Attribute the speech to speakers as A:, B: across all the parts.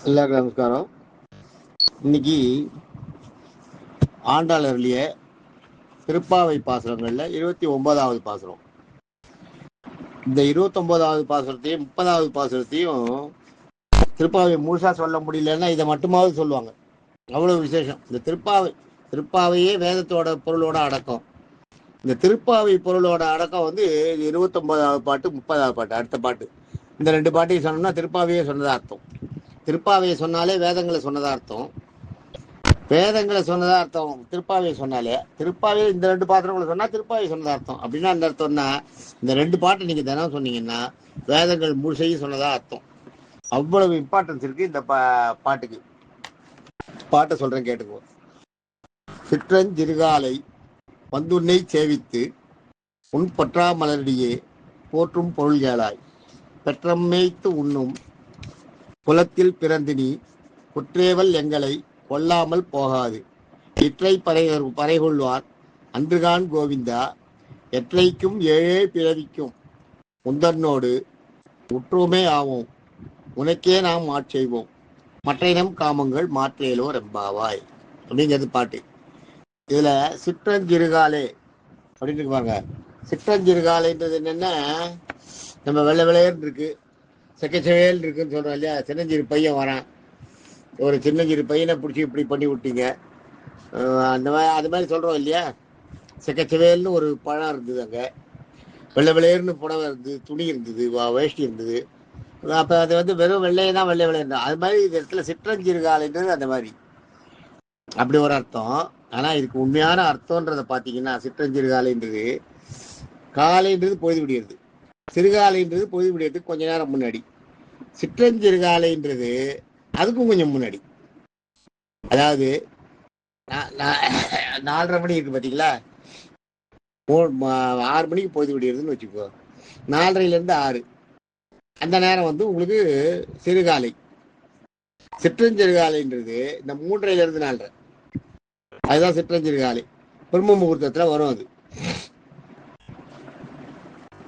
A: எல்லாருக்கும் நமஸ்காரம். இன்னைக்கு ஆண்டாளர்லிய திருப்பாவை பாசுரங்கள்ல 29வது பாசுரம். இந்த 29வது பாசுரத்தையும் 30வது பாசுரத்தையும் திருப்பாவை முழுசா சொல்ல முடியலன்னா இதை மட்டுமாவது சொல்லுவாங்க. அவ்வளவு விசேஷம். இந்த திருப்பாவையே வேதத்தோட பொருளோட அடக்கம். இந்த திருப்பாவை பொருளோட அடக்கம் 29வது பாட்டு 30வது பாட்டு அடுத்த பாட்டு. இந்த ரெண்டு பாட்டையும் சொன்னோம்னா திருப்பாவையே சொன்னதா அர்த்தம். திருப்பாவையை சொன்னாலே வேதங்களை சொன்னதா அர்த்தம். வேதங்களை சொன்னதா அர்த்தம். திருப்பாவையை சொன்னாலே திருப்பாவையை இந்த ரெண்டு பாத்திரங்களை சொன்னா திருப்பாவை சொன்னதா அர்த்தம். அப்படின்னா அந்த அர்த்தம்னா இந்த ரெண்டு பாட்டு நீங்க தினம் சொன்னீங்கன்னா வேதங்கள் முழுசையும் சொன்னதா அர்த்தம். அவ்வளவு இம்பார்ட்டன்ஸ் இருக்கு இந்த பாட்டுக்கு. பாட்டை சொல்றேன் கேட்டுக்கோ. சிற்றஞ்சிறுகாலை வந்துன்னை சேவித்து உன் பற்றா மலரடியே போற்றும் பொருள்களாய் பெற்றம்மேய்த்து உண்ணும் குலத்தில் பிறந்தினி குற்றேவல் எங்களை கொல்லாமல் போகாது இற்றை பறைகொள்வார் அன்றுகான் கோவிந்தா எற்றைக்கும் ஏழே பிறவிக்கும் உந்தன்னோடு உற்றுமே ஆவோம் உனக்கே நாம் மாட்செய்வோம் மற்றையினம் காமங்கள் மாற்றேலோ ரெம்பாவாய் அப்படிங்கிறது பாட்டு. இதுல சிற்றஞ்சிறுகாலே அப்படின்னு இருப்பாங்க. சிற்றஞ்சிறுகாலைன்றது என்னன்னா, நம்ம வெள்ளை விளையர்னு இருக்கு, செக்கச்சவேல் இருக்குன்னு சொல்றோம் இல்லையா. சின்னஞ்சிறு பையன் வரான், ஒரு சின்னஞ்சிறு பையனை பிடிச்சி இப்படி பண்ணி விட்டீங்க, அந்த மாதிரி அது மாதிரி சொல்றோம் இல்லையா. செக்கச்சவேல்னு ஒரு பழம் இருந்தது, அங்கே வெள்ளை விளையர்னு புடவை இருந்தது, துணி இருந்தது, வேஷ்டி இருந்தது. அப்போ அது வெறும் வெள்ளையை தான் வெள்ளை விளையர். அது மாதிரி இந்த இடத்துல சிற்றஞ்சிறுகாலைன்றது அந்த மாதிரி அப்படி ஒரு அர்த்தம். ஆனா இதுக்கு உண்மையான அர்த்தம்ன்றதை பார்த்தீங்கன்னா, சிற்றஞ்சிறுகாலைன்றது காலைன்றது பொழுது விடியறது, சிறுகாலைன்றது பொழுது விடியறதுக்கு கொஞ்ச நேரம் முன்னாடி, சிற்றஞ்சிறுகாலைன்றது அதுக்கும் கொஞ்சம் முன்னாடி. அதாவது 4:30 மணி இருக்கு பார்த்தீங்களா, 6 மணிக்கு பொழுது விடியறதுன்னு வச்சுக்கோ. 4:30லேருந்து 6 அந்த நேரம் உங்களுக்கு சிறுகாலை. சிற்றஞ்சிறுகாலைன்றது இந்த 3:30லேருந்து 4:30 அதுதான் சிற்றஞ்சிறுகாலை. பிரம்ம முகூர்த்தத்தில் வரும். அது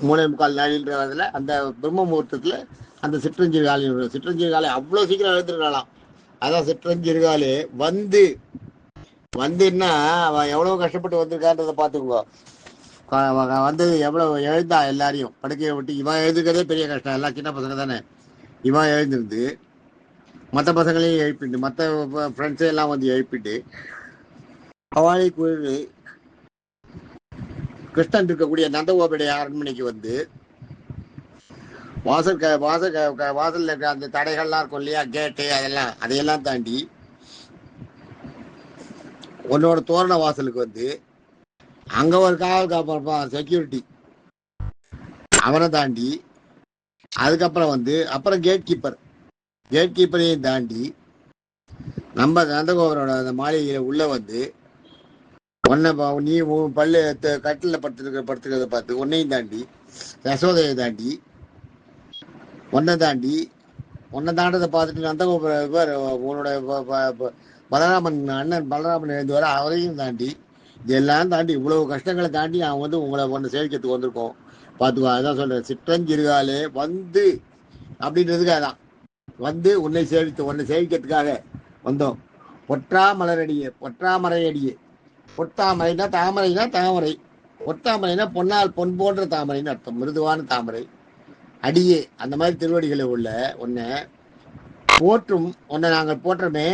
A: 3:45 அந்த பிரம்ம முகூர்த்தத்தில் அந்த சிற்றஞ்சிறுகாலை. சிற்றஞ்சிறுகாலை அவ்வளோ சீக்கிரம் எழுந்துருக்கலாம். அதான் சிற்றஞ்சிறுகாலை. வந்துன்னா அவன் எவ்வளோ கஷ்டப்பட்டு வந்திருக்கான்றதை பார்த்துக்கோ. வந்தது எவ்வளோ எழுந்தா எல்லாரையும் படுக்கையை விட்டு. இவன் எழுதுக்கிறதே பெரிய கஷ்டம், எல்லாம் சின்ன பசங்க தானே. இவன் எழுந்திருந்து மற்ற பசங்களையும் எழுப்பிட்டு, மற்ற ஃப்ரெண்ட்ஸையும் எல்லாம் எழுப்பிட்டு அவளை கிருஷ்ணன் இருக்கக்கூடிய நந்தகோபுடைய அரண்மனைக்கு வாசல்ல இருக்க அந்த தடைகள்லாம் இருக்கும் இல்லையா, கேட்டு, அதையெல்லாம் தாண்டி உன்னோட தோரண வாசலுக்கு அங்க ஒரு காவல் காப்பான் செக்யூரிட்டி, அவனை தாண்டி அதுக்கப்புறம் அப்புறம் கேட் கீப்பரையும் தாண்டி நம்ம நந்தகோபுரோட அந்த மாளிகையில உள்ள நீ பல்லு கட்டில படுத்துக்கிறத பார்த்து உன்னையும் தாண்டி யசோதையை தாண்டி உன்னை தாண்டதை பார்த்துட்டு நந்தகோபுரம் உன்னோட பலராமன் அண்ணன் பலராமன் எழுந்து வர அவரையும் தாண்டி இதெல்லாம் தாண்டி இவ்வளவு கஷ்டங்களை தாண்டி நான் உங்களை ஒன்று சேவிக்கிறதுக்கு வந்திருக்கோம் பார்த்துக்கோ. அதான் சொல்றேன், சிற்றஞ்சிறுகாலே அப்படின்றதுக்காக தான் உன்னை சேவிக்கிறதுக்காக வந்தோம். பொற்றாமரையடியே. பொற்றாமரைனா தாமரை. பொற்றாமரைனா பொன்னால் பொன் போன்ற தாமரைன்னு அர்த்தம், மிருதுவான தாமரை. அடியே அந்த மாதிரி திருவடிகளை உள்ள உன்னை போற்றும். உன்னை நாங்கள் போற்றமே.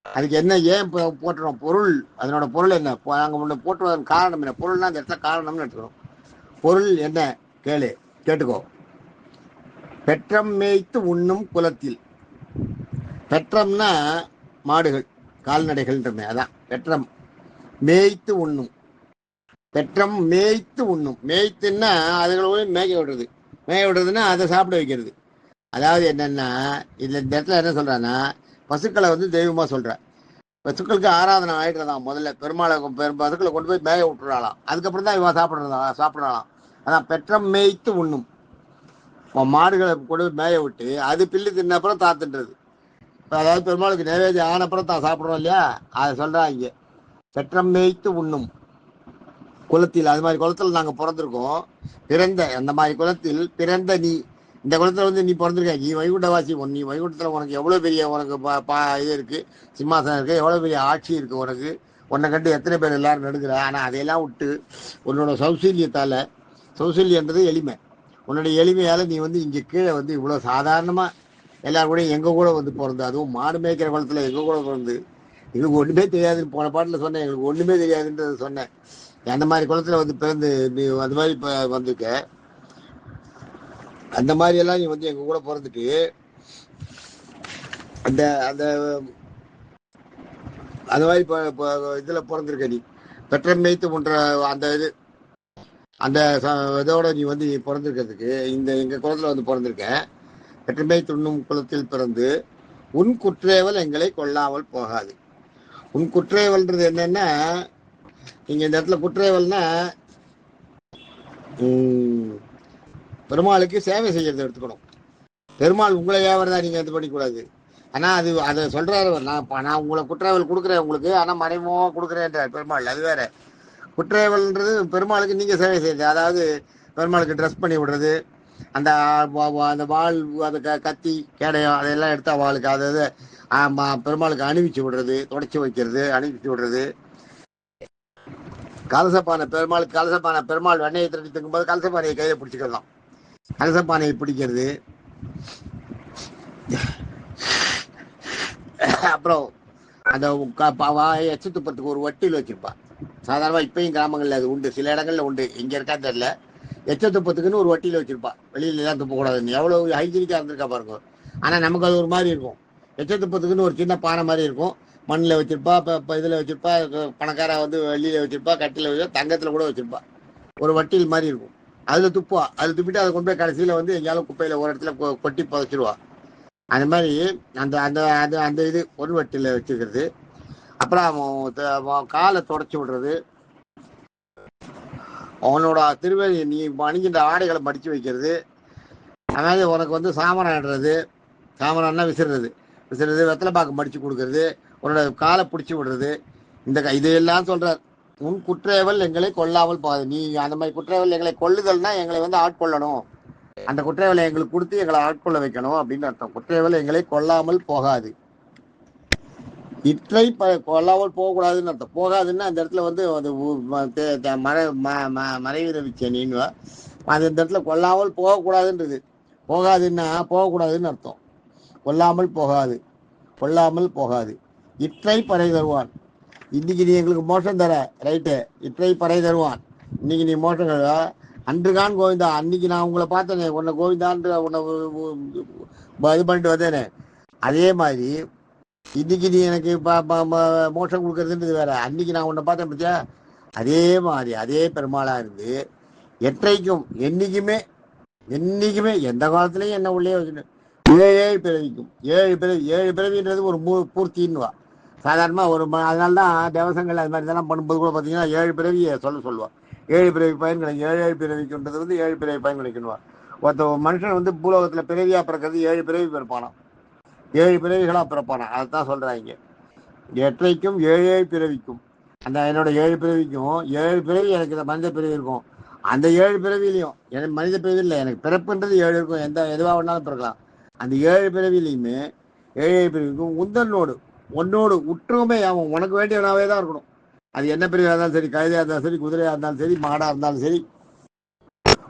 A: அதுக்கு என்ன, ஏன் போட்டுறோம்? பொருள், அதனோட பொருள் என்ன? நாங்கள் உன்னை போற்றுவதன் காரணம் என்ன? பொருள்னா அந்த இடத்துல காரணம்னு எடுத்துக்கிறோம். பொருள் என்ன கேட்டுக்கோ. பெற்றம் மேய்த்து உண்ணும் குலத்தில். பெற்றம்னா மாடுகள், கால்நடைகள்ன்றமே, அதான் பெற்றம். மேய்த்து உண்ணும். பெற்றம் மேய்த்து உண்ணும். மேய்த்துன்னா அதுகளை மேய விடுறதுன்னா அதை சாப்பிட வைக்கிறது. அதாவது என்னன்னா, இதுல இந்த இடத்துல என்ன சொல்றான்னா, பசுக்களை தெய்வமா சொல்ற. பசுக்களுக்கு ஆராதனை ஆயிடுறதான். முதல்ல பசுக்களை கொண்டு போய் மேய விட்டுறாளாம். அதுக்கப்புறம் தான் இவன் சாப்பிட்றாளாம். அதான் பெற்றம் மேய்த்து உண்ணும். மாடுகளை கொண்டு போய் மேய விட்டு அது பில்லு தின்னப்புறம் தாத்துன்றது. அதாவது பெருமாளுக்கு நைவேத்தியம் ஆனப்புறம் தான் சாப்பிட்றோம் இல்லையா, அதை சொல்றாங்க. பெற்றம் மேய்த்து உண்ணும் குலத்தில். அது மாதிரி குலத்தில் நாங்கள் பிறந்திருக்கோம். அந்த மாதிரி குலத்தில் பிறந்த நீ. இந்த குளத்துல வந்து நீ பிறந்திருக்க, நீ வைகுண்டவாசி, நீ வைகுண்டத்துல உனக்கு எவ்வளவு பெரிய உனக்கு இது இருக்கு, சிம்மாசனம் இருக்கு, எவ்வளவு பெரிய ஆட்சி இருக்கு உனக்கு, உன்னை கண்டு எத்தனை பேர் எல்லாரும் நடுங்கிற. ஆனா அதையெல்லாம் விட்டு உன்னோட சௌசல்யத்தால, சௌசல்யன்றது எளிமை, உன்னுடைய எளிமையால நீ வந்து இங்க கீழே வந்து இவ்வளவு சாதாரணமா எல்லாரும் கூட எங்க கூட வந்து பிறந்து, அதுவும் மாடு மேய்க்கிற குளத்துல எங்க கூட பிறந்து, எங்களுக்கு ஒண்ணுமே தெரியாதுன்னு போன பாட்டுல சொன்னேன், எங்களுக்கு ஒண்ணுமே தெரியாதுன்றது சொன்னேன். அந்த மாதிரி குளத்துல வந்து பிறந்து நீ அந்த மாதிரி வந்துக்க, அந்த மாதிரி எல்லாம் நீ வந்து எங்க கூட பிறந்துட்டு அந்த அந்த அந்த மாதிரி இதுல பிறந்திருக்க நீ, பெற்ற மேய்த்து போன்ற அந்த இது, அந்த இதோட நீ வந்து பிறந்திருக்கிறதுக்கு இந்த எங்க குளத்துல வந்து பிறந்திருக்க. பெற்றமை துண்ணும் குளத்தில் பிறந்து உன் குற்றேவல் எங்களை கொள்ளாமல் போகாது. உன் குற்றேவல்ன்றது என்னன்னா, நீங்க இந்த இடத்துல குற்றேவல்னா பெருமாளுக்கு சேவை செய்யறதை எடுத்துக்கணும். பெருமாள் உங்களை ஏவறதா நீங்க இது பண்ணிக்கூடாது. ஆனா அது அதை சொல்றாரு, நான் உங்களை குற்றேவல் கொடுக்குறேன் உங்களுக்கு, ஆனா மறைமுகமா கொடுக்குறேன்றார் பெருமாள். அது வேற. குற்றேவல்ன்றது பெருமாளுக்கு நீங்க சேவை செய்யுது, அதாவது பெருமாளுக்கு ட்ரெஸ் பண்ணி விடுறது, அந்த அந்த வாள், அந்த கத்தி கேடயம் அதையெல்லாம் எடுத்து அவளுக்கு அதாவது பெருமாளுக்கு அணிவிச்சு விடுறது, தொடச்சி வைக்கிறது, அணிவிச்சு விடுறது. கலசப்பானை பெருமாளுக்கு கலசப்பானை, பெருமாள் வெண்ணையை திரட்டி தூக்கும் போது கலசப்பானையை கையில பிடிச்சிக்கலாம், கலசப்பானையை பிடிக்கிறது. அப்புறம் அந்த எச்சு துப்பத்துக்கு ஒரு வட்டியில் வச்சிருப்பா. சாதாரணமா இப்பயும் கிராமங்கள்ல அது உண்டு, சில இடங்கள்ல உண்டு, இங்க இருக்கா தெரியல. எச்ச துப்பத்துக்குன்னு ஒரு வட்டியில வச்சிருப்பா, வெளியில எல்லாம் துப்பக்கூடாதுன்னு. எவ்வளவு ஹைஜீனிக்கா இருந்திருக்கா பாருங்க. ஆனா நமக்கு அது ஒரு மாதிரி இருக்கும். எச்ச துப்பத்துக்குன்னு ஒரு சின்ன பானை மாதிரி இருக்கும், மண்ணில் வச்சிருப்பா, இப்போ இதுல வச்சிருப்பா, பணக்கார வந்து வெள்ளியில வச்சிருப்பா, கட்டில வச்சு, தங்கத்துல கூட வச்சிருப்பா. ஒரு வட்டில் மாதிரி இருக்கும், அதுல துப்புவா. அது துப்பிட்டு அதை கொண்டு போய் கடைசியில வந்து எங்கேயாலும் குப்பையில ஒரு இடத்துல கொட்டி புதைச்சிருவா. அந்த மாதிரி அந்த அந்த அந்த அந்த இது ஒரு வட்டில வச்சுக்கிறது. அப்புறம் காலை தொடச்சி விடுறது, அவனோட திருவேணி நீ அணிஞ்சின்ற ஆடைகளை மடிச்சு வைக்கிறது. அதாவது உனக்கு வந்து சாமரம் ஆடுறது, சாமரம்னா விசிறது, வெத்தலை பாக்கு மடிச்சு கொடுக்கறது, உன்னோட காலை பிடிச்சி விடுறது. இதையெல்லாம் சொல்றார். உன் குற்றேவல் எங்களை கொல்லாமல் போகாது. நீ அந்த மாதிரி குற்றேவல் எங்களை கொள்ளுதல்னா எங்களை வந்து ஆட்கொள்ளணும், அந்த குற்றேவலை எங்களுக்கு கொடுத்து எங்களை ஆட்கொள்ள வைக்கணும் அப்படின்னு அர்த்தம். குற்றேவல் எங்களை கொல்லாமல் போகாது. இற்றை கொல்லாமல் போகக்கூடாதுன்னு அர்த்தம். போகாதுன்னா அந்த இடத்துல வந்து அது மறைவிரவிச்சனின்னு அது இந்த இடத்துல கொல்லாமல் போகக்கூடாதுன்றது. போகாதுன்னா போகக்கூடாதுன்னு அர்த்தம். கொல்லாமல் போகாது, கொல்லாமல் போகாது. இற்றை பறை தருவான். இன்னைக்கு நீ எங்களுக்கு மோஷம் தர, ரைட்டு, இற்றை பறை தருவான். இன்னைக்கு நீ மோஷம் அன்றுகான் கோவிந்தா, அன்னைக்கு நான் உங்களை பார்த்தேனே, உன்னை கோவிந்தான்னு உன்னை இது பண்ணிட்டு வந்தேனே, அதே மாதிரி இன்னைக்கு நீ எனக்கு மோட்சம் கொடுக்கறதுன்றது வேற. அன்னைக்கு நான் உன்னை பார்த்தேன் பத்தியா, அதே மாதிரி அதே பெருமாளா இருந்து எற்றைக்கும் என்னைக்குமே என்னைக்குமே எந்த காலத்திலையும் என்ன உள்ளே வச்சுக்கணும். 7 பிறவிக்கும் 7 பிறவி, 7 பிறவின்றது ஒரு பூர்த்தின்னுவா சாதாரணமா ஒரு. அதனால்தான் தேவசங்கள் அது மாதிரி இதெல்லாம் பண்ணும்போது கூட பார்த்தீங்கன்னா 7 பிறவியை சொல்லுவான். 7 பிறவி பயன் கிடைக்கும், 7 பிறவிக்குன்றது வந்து 7 பிறவி பயன் கிடைக்கணுவா. ஒருத்த மனுஷன் வந்து பூலோகத்துல பிறவியா பிறக்கிறது 7 பிறவி பிறப்பானான், 7 பிறவிகளா பிறப்பானா. அதைத்தான் சொல்றாங்க. எற்றைக்கும் 7 பிறவிக்கும், அந்த என்னோட 7 பிறவிக்கும் 7 பிறவி எனக்கு இந்த மனித பிறவி இருக்கும். அந்த 7 பிறவிலையும் எனக்கு மனித பிறவி இல்லை, எனக்கு பிறப்புன்றது 7 இருக்கும், எதுவா வேணாலும் பிறக்கலாம். அந்த 7 பிறவிலையுமே 7 பிறவிக்கும் உன்னோடு உற்றுமே அவன் உனக்கு வேண்டியவனாவே தான் இருக்கணும். அது என்ன பிறவியா இருந்தாலும் சரி, கழுதையா இருந்தாலும் சரி, குதிரையா இருந்தாலும் சரி, மாடா இருந்தாலும் சரி,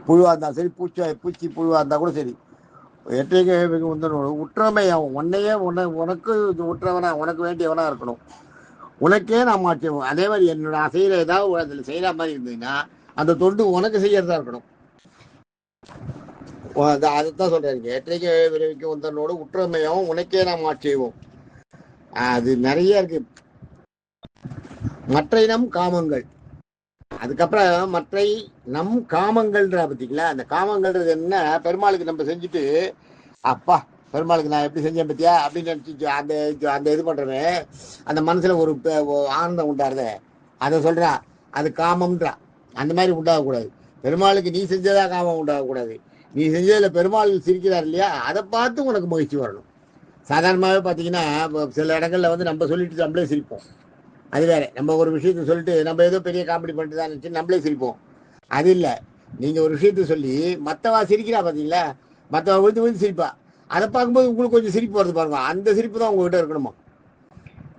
A: புழுவா இருந்தாலும் சரி, பூச்சி புழுவா இருந்தா கூட சரி, எற்றைக்கு உந்தனோடு உற்றமை அவன் உன்னையே உனக்கு உற்றவனா, உனக்கு வேண்டியவனா இருக்கணும். உனக்கே நான் மாற்றுவோம். அதே மாதிரி என்னோட செய்யற ஏதாவது அதில் செய்யற மாதிரி இருந்ததுன்னா அந்த தொண்டு உனக்கு செய்யறதா இருக்கணும். அதைத்தான் சொல்றாங்க. எற்றைக்கு விரைவிக்க உந்தனோடு உற்றமையாவும் உனக்கே நாம் மாற்றுவோம். அது நிறைய இருக்கு. மற்ற நம் காமங்கள், அதுக்கப்புறம் மற்ற நம் காமங்கள்ன்ற பார்த்தீங்களா, அந்த காமங்கள்ன்றது என்ன, பெருமாளுக்கு நம்ம செஞ்சுட்டு அப்பா பெருமாளுக்கு நான் எப்படி செஞ்சேன் பத்தியா அப்படின்னு நினைச்சு அந்த அந்த இது பண்றவன் அந்த மனசுல ஒரு ஆனந்தம் உண்டாருத, அதை சொல்றா, அது காமம்ன்றா. அந்த மாதிரி உண்டாகக்கூடாது. பெருமாளுக்கு நீ செஞ்சதா காமம் உண்டாகக்கூடாது. நீ செஞ்சதுல பெருமாள் சிரிக்கிறார் இல்லையா, அதை பார்த்து உனக்கு மகிழ்ச்சி வரணும். சாதாரணமாகவே பார்த்தீங்கன்னா சில இடங்கள்ல வந்து நம்ம சொல்லிட்டு நம்மளே சிரிப்போம், அது வேற. நம்ம ஒரு விஷயத்த சொல்லிட்டு நம்ம ஏதோ பெரிய காமெடி பண்ணிட்டு தான் நினைச்சு நம்மளே சிரிப்போம். அது இல்லை, நீங்க ஒரு விஷயத்த சொல்லி மற்றவா சிரிக்கிறா பார்த்தீங்களா, மற்றவங்க விழுந்து விழுந்து சிரிப்பா. அதை பார்க்கும்போது உங்களுக்கு கொஞ்சம் சிரிப்பு வருது பாருங்க. அந்த சிரிப்பு தான் உங்ககிட்ட இருக்கணுமா.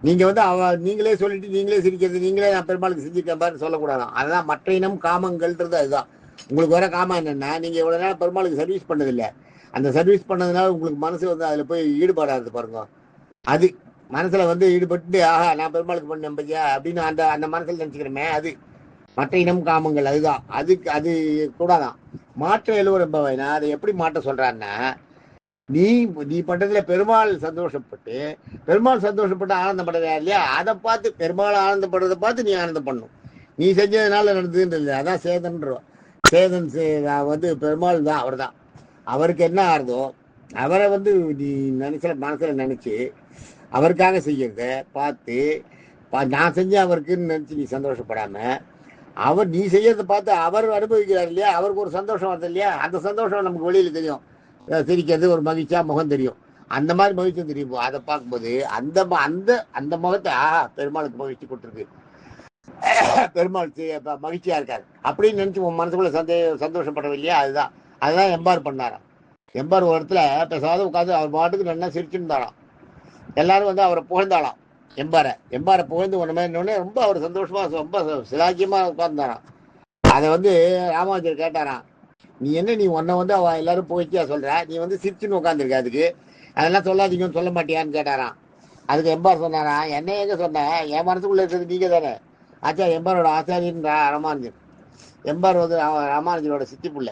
A: நீங்க வந்து நீங்களே சொல்லிட்டு நீங்களே சிரிக்கிறது, நீங்களே நான் பெருமாளுக்கு செஞ்சுருக்கேன் பாரு சொல்லக்கூடாதான். அதுதான் மற்ற இனம் காமங்கள்ன்றது. அதுதான் உங்களுக்கு வர காமம் என்னன்னா, நீங்க இவ்வளவு நேரம் பெருமாளுக்கு சர்வீஸ் பண்ணதில்லை. அந்த சர்வீஸ் பண்ணதுனால உங்களுக்கு மனசு வந்து அதுல போய் ஈடுபாடாது பாருங்க. அது மனசுல வந்து ஈடுபட்டு ஆஹா நான் பெருமாளுக்கு பண்ண பையா அப்படின்னு அந்த அந்த மனசுல நினைச்சுக்கிறோமே, அது மற்ற இனம் காமங்கள். அதுதான் அது கூடாதான். மாற்ற எழுவர் என்பவனா அதை எப்படி மாற்ற சொல்றான்னா, நீ நீ பண்றதுல பெருமாள் சந்தோஷப்பட்டு பெருமாள் சந்தோஷப்பட்டு ஆனந்தப்படுறா இல்லையா, அதை பார்த்து பெருமாள் ஆனந்தப்படுறதை பார்த்து நீ ஆனந்தம் பண்ணும். நீ செஞ்சதுனால நடந்ததுன்றது அதான் சேதன்றோம். சேதன் வந்து பெருமாள் தான். அவர் தான். அவருக்கு என்ன ஆறுதோ அவரை வந்து நீ மனசுல நினைச்சு அவருக்காக செய்யறத பார்த்து நான் செஞ்ச அவருக்குன்னு நினைச்சு நீ சந்தோஷப்படாம அவர் நீ செய்யறத பார்த்து அவர் அனுபவிக்கிறார் இல்லையா, அவருக்கு ஒரு சந்தோஷம் வருது இல்லையா, அந்த சந்தோஷம் நமக்கு வெளியில தெரியும். சிரிக்கிறது ஒரு மகிழ்ச்சியா முகம் தெரியும். அந்த மாதிரி மகிழ்ச்சி தெரியும். அதை பார்க்கும்போது அந்த அந்த அந்த முகத்தை பெருமாளுக்கு மகிழ்ச்சி கொடுத்துருக்கு, பெருமாள் மகிழ்ச்சியா இருக்காரு அப்படின்னு நினைச்சு உன் மனசுக்குள்ள சந்தோஷப்படவே இல்லையா. அதுதான் எம்பார் பண்ணாராம். எம்பார் ஒரு இடத்துல பேசாத உட்காந்து அவர் பாட்டுக்கு நல்லா சிரிச்சுருந்தாராம். எல்லாரும் வந்து அவரை புகழ்ந்தாலாம். எம்பாரை புகழ்ந்து உடனே ரொம்ப அவர் சந்தோஷமா ரொம்ப சிலாக்கியமா உட்கார்ந்தாராம். அதை வந்து ராமானுஜர் கேட்டாராம், நீ என்ன நீ உன்னை வந்து அவ எல்லாரும் புகழ்ச்சியா சொல்ற, நீ வந்து சிரிச்சுன்னு உட்காந்துருக்க, அதுக்கு அதெல்லாம் சொல்லாதீங்கன்னு சொல்ல மாட்டியான்னு கேட்டாராம். அதுக்கு எம்பார் சொன்னாராம், என்ன எங்க சொன்னேன், என் மனசுக்குள்ள இருக்கிறது நீங்க தானே. ஆச்சா எம்பாரோட ஆச்சாரியன்றா ராமானுஜர். எம்பார் வந்து ராமானுஜரோட சித்தி புள்ள.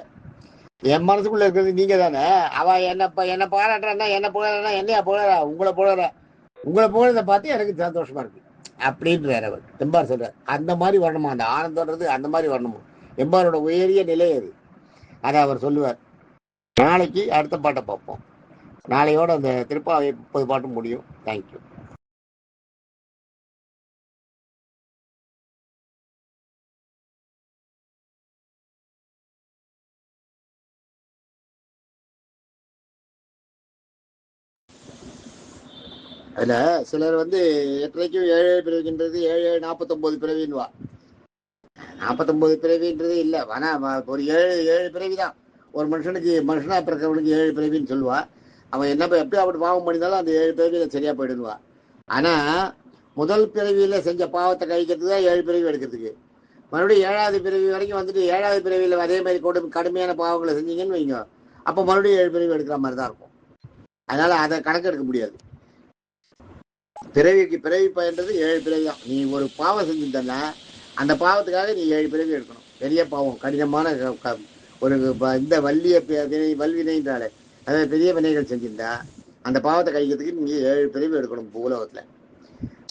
A: என் மனசுக்குள்ள இருக்கிறது நீங்க தானே. அவ என்ன பாராட்டுறா, என்ன புகழா, என்னையா புகழா, உங்களை புகழதை பார்த்து எனக்கு சந்தோஷமா இருக்கு அப்படின்றார் அவர். எம்பார் சொல்றார். அந்த மாதிரி வரணுமா, அந்த ஆனந்தம்ன்றது அந்த மாதிரி வரணுமா. எம்பாரோட உயரிய நிலை அது. அதை அவர் சொல்லுவார். நாளைக்கு அடுத்த பாட்டை பார்ப்போம். நாளையோட அந்த திருப்பாவை 30 பாட்டும் முடியும். தேங்க்யூ. அதுல சிலர் வந்து எட்டரைக்கும் 7 பிறவின்றது 7 49 பிறவின்வா. 49 பிறவின்றது இல்லை. ஆனா ஒரு 7 பிறவிதான். ஒரு மனுஷனா பிறக்கிறவனுக்கு 7 பிறவின்னு சொல்லுவா. அவன் என்ன எப்படி அப்படி பாவம் பண்ணியிருந்தாலும் அந்த 7 பிறவியில சரியா போயிடுவா. ஆனா முதல் பிறவியில செஞ்ச பாவத்தை கழிக்கிறதுக்கு தான் 7 பிறவி எடுக்கிறதுக்கு. மறுபடியும் 7வது பிறவி வரைக்கும் வந்துட்டு 7வது பிறவியில அதே மாதிரி கடுமையான பாவங்களை செஞ்சீங்கன்னு வைங்க, அப்ப மறுபடியும் 7 பிறவி எடுக்கிற மாதிரி தான் இருக்கும். அதனால அதை கணக்கெடுக்க முடியாது. பிறவி பயன்றது 7 பிறவி தான். நீ ஒரு பாவம் செஞ்சுட்டன்னா அந்த பாவத்துக்காக நீ 7 பிறவி எடுக்கணும். பெரிய பாவம், கடினமான ஒரு இந்த வல்வினைன்றாலே அதாவது பெரிய வினைகள் செஞ்சிருந்தா அந்த பாவத்தை கழிக்கிறதுக்கு நீங்க 7 பிறவி எடுக்கணும் பூலோகத்துல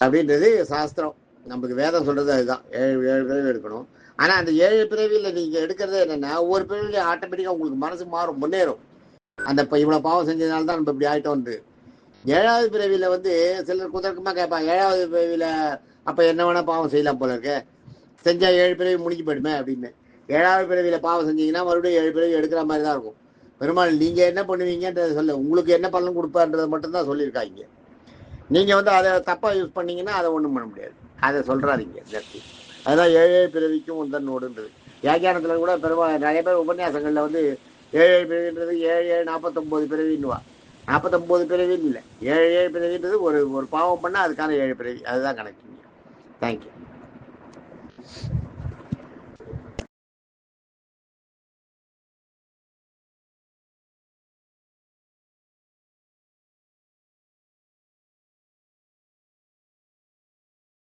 A: அப்படின்றது சாஸ்திரம். நமக்கு வேதம் சொல்றது அதுதான். 7 பிறவி எடுக்கணும். ஆனா அந்த 7 பிறவியில நீங்க எடுக்கிறது என்னன்னா, ஒவ்வொரு பிறவிலையும் ஆட்டோமேட்டிக்கா உங்களுக்கு மனசு மாறும், முன்னேறும். அந்த இவ்வளவு பாவம் செஞ்சதுனால தான் நம்ம இப்படி ஆயிட்டோம். 7வது பிறவியில வந்து சிலர் குதர்க்கமா கேட்பாங்க, 7வது பிறவியில அப்ப என்ன வேணா பாவம் செய்யலாம் போல இருக்க, செஞ்சா 7 பிறவி முடிஞ்சு போயிடுமே அப்படின்னு. 7வது பிறவியில பாவம் செஞ்சீங்கன்னா மறுபடியும் 7 பிறவி எடுக்கிற மாதிரி தான் இருக்கும். பெருமாள் நீங்க என்ன பண்ணுவீங்கன்றத சொல்ல, உங்களுக்கு என்ன பலன் கொடுப்பான்றதை மட்டும்தான் சொல்லியிருக்காங்க. நீங்க வந்து அதை தப்பா யூஸ் பண்ணீங்கன்னா அதை ஒண்ணும் பண்ண முடியாது. அதை சொல்றாதீங்க ஜஸ்தி. அதுதான் 7 பிறவிக்கும் உந்தன் நோடுன்றது. வியாக்கியானத்துல கூட பெருமாள் நிறைய பேர் உபன்யாசங்கள்ல வந்து 7 பிறவின்றது 7 49 பிறவின்னுவா. 49 பிறவின்னு இல்லை, 7 பிறவின்றது ஒரு பாவம் பண்ணா அதுக்கான 7 பிறவி. அதுதான் கணக்கு. தேங்க்யூ.